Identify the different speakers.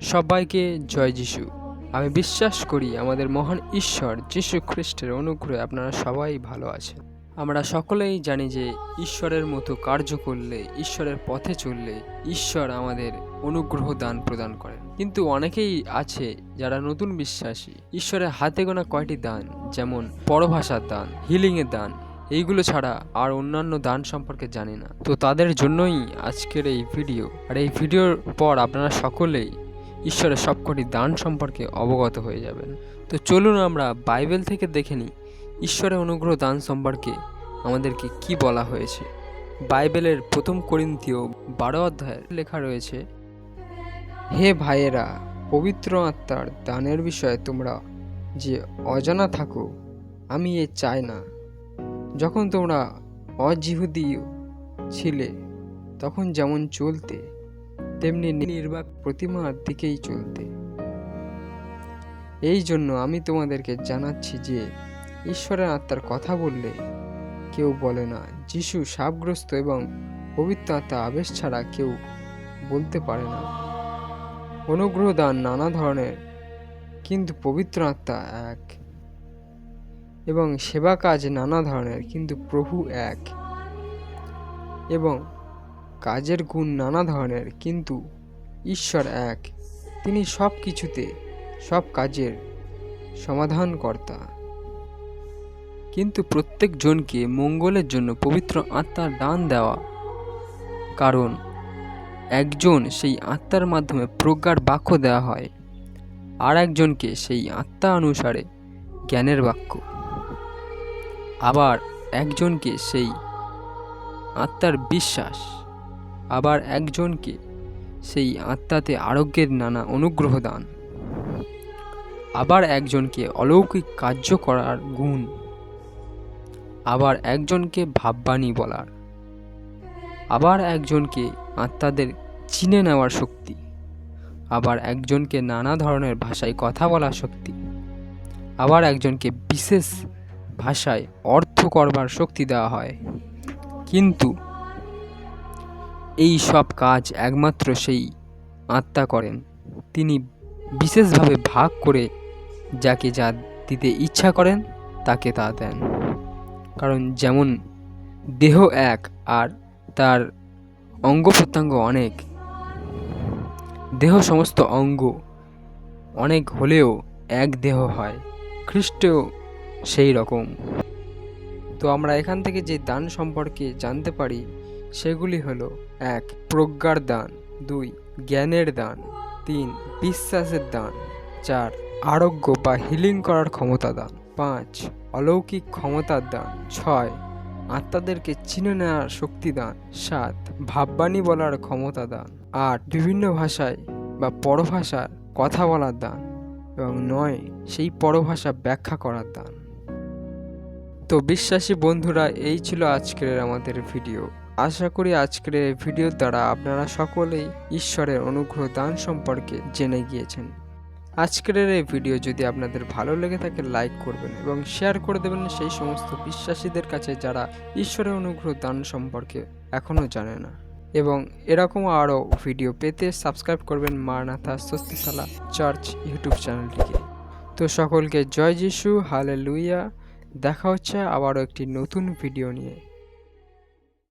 Speaker 1: সবাইকে জয় যিশু। আমি বিশ্বাস করি আমাদের মহান ঈশ্বর যিশু খ্রিস্টের অনুগ্রহে আপনারা সবাই ভালো আছেন। আমরা সকলেই জানি যে ঈশ্বরের মতো কার্য করলে, ঈশ্বরের পথে চললে ঈশ্বর আমাদের অনুগ্রহ দান প্রদান করেন। কিন্তু অনেকেই আছে যারা নতুন বিশ্বাসী, ঈশ্বরের হাতে গোনা কয়টি দান, যেমন পরভাষার দান, হিলিংয়ের দান, এইগুলো ছাড়া আর অন্যান্য দান সম্পর্কে জানি না। তো তাদের জন্যই আজকের এই ভিডিও। আর এই ভিডিওর পর আপনারা সকলেই ঈশ্বরের সবকটি দান সম্পর্কে অবগত হয়ে যাবেন। তো চলুন আমরা বাইবেল থেকে দেখে নিই ঈশ্বরের অনুগ্রহ দান সম্পর্কে আমাদেরকে কি বলা হয়েছে। বাইবেলের 1 করিন্থীয় 12 অধ্যায়ে লেখা রয়েছে, হে ভাইয়েরা, পবিত্র আত্মার দানের বিষয়ে তোমরা যে অজানা থাকো, আমি এ চাই না। যখন তোমরা অজিহুদী ছিলে তখন যেমন চলতে, তেমনি নির্বাক প্রতিমার দিকেই চলতে। এই জন্য আমি তোমাদেরকে জানাচ্ছি যে ঈশ্বরের আত্মার কথা বললে কেউ বলে না, যিশু শাপগ্রস্ত এবং পবিত্র আত্মা আবেশ ছাড়া কেউ বলতে পারে না। অনুগ্রহ দান নানা ধরনের, কিন্তু পবিত্র আত্মা এক, এবং সেবা কাজ নানা ধরনের, কিন্তু প্রভু এক, এবং কাজের গুণ নানা ধরনের, কিন্তু ঈশ্বর এক। তিনি সব কিছুতে সব কাজের সমাধানকর্তা। কিন্তু প্রত্যেক জনকে মঙ্গলের জন্য পবিত্র আত্মার দান দেওয়া, কারণ একজন সেই আত্মার মাধ্যমে প্রজ্ঞার বাক্য দেওয়া হয়, আর একজনকে সেই আত্মা অনুসারে জ্ঞানের বাক্য, আবার একজনকে সেই আত্মার বিশ্বাস, আবার একজনকে সেই আত্মাতে আরোগ্যের নানা অনুগ্রহ দান, আবার একজনকে অলৌকিক কার্য করার গুণ, আবার একজনকে ভাববাণী বলার, আবার একজনকে আত্মাদের চিনে নেওয়ার শক্তি, আবার একজনকে নানা ধরনের ভাষায় কথা বলার শক্তি, আবার একজনকে বিশেষ ভাষায় অর্থ করবার শক্তি দেওয়া হয়। কিন্তু এই সব কাজ একমাত্র সেই আত্মা করেন। তিনি বিশেষভাবে ভাগ করে যাকে যা দিতে ইচ্ছা করেন তাকে তা দেন। কারণ যেমন দেহ এক আর তার অঙ্গ প্রত্যঙ্গ অনেক, দেহ সমস্ত অঙ্গ অনেক হলেও এক দেহ হয়, খ্রিস্টও সেই রকম। তো আমরা এখান থেকে যে দান সম্পর্কে জানতে পারি সেগুলি হলো: 1. প্রজ্ঞার দান, 2. জ্ঞানের দান, 3. বিশ্বাসের দান, 4. আরোগ্য বা হিলিং করার ক্ষমতা দান, 5. অলৌকিক ক্ষমতার দান, 6. আত্মাদেরকে চিনে নেওয়ার শক্তি দান, 7. ভাববাণী বলার ক্ষমতা দান, 8. বিভিন্ন ভাষায় বা পরভাষার কথা বলার দান, এবং 9. সেই পরভাষা ব্যাখ্যা করার দান। তো বিশ্বাসী বন্ধুরা, এই ছিল আজকের আমাদের ভিডিও। আশা করি আজকের এই ভিডিওর দ্বারা আপনারা সকলেই ঈশ্বরের অনুগ্রহ দান সম্পর্কে জেনে গিয়েছেন। আজকের এই ভিডিও যদি আপনাদের ভালো লেগে থাকে লাইক করবেন এবং শেয়ার করে দেবেন সেই সমস্ত বিশ্বাসীদের কাছে যারা ঈশ্বরের অনুগ্রহ দান সম্পর্কে এখনও জানে না। এবং এরকম আরও ভিডিও পেতে সাবস্ক্রাইব করবেন মারনাথা স্বস্তিশালা চার্চ ইউটিউব চ্যানেলটিকে। তো সকলকে জয় যিশু, হালেলুয়া। দেখা হচ্ছে আবারও একটি নতুন ভিডিও নিয়ে।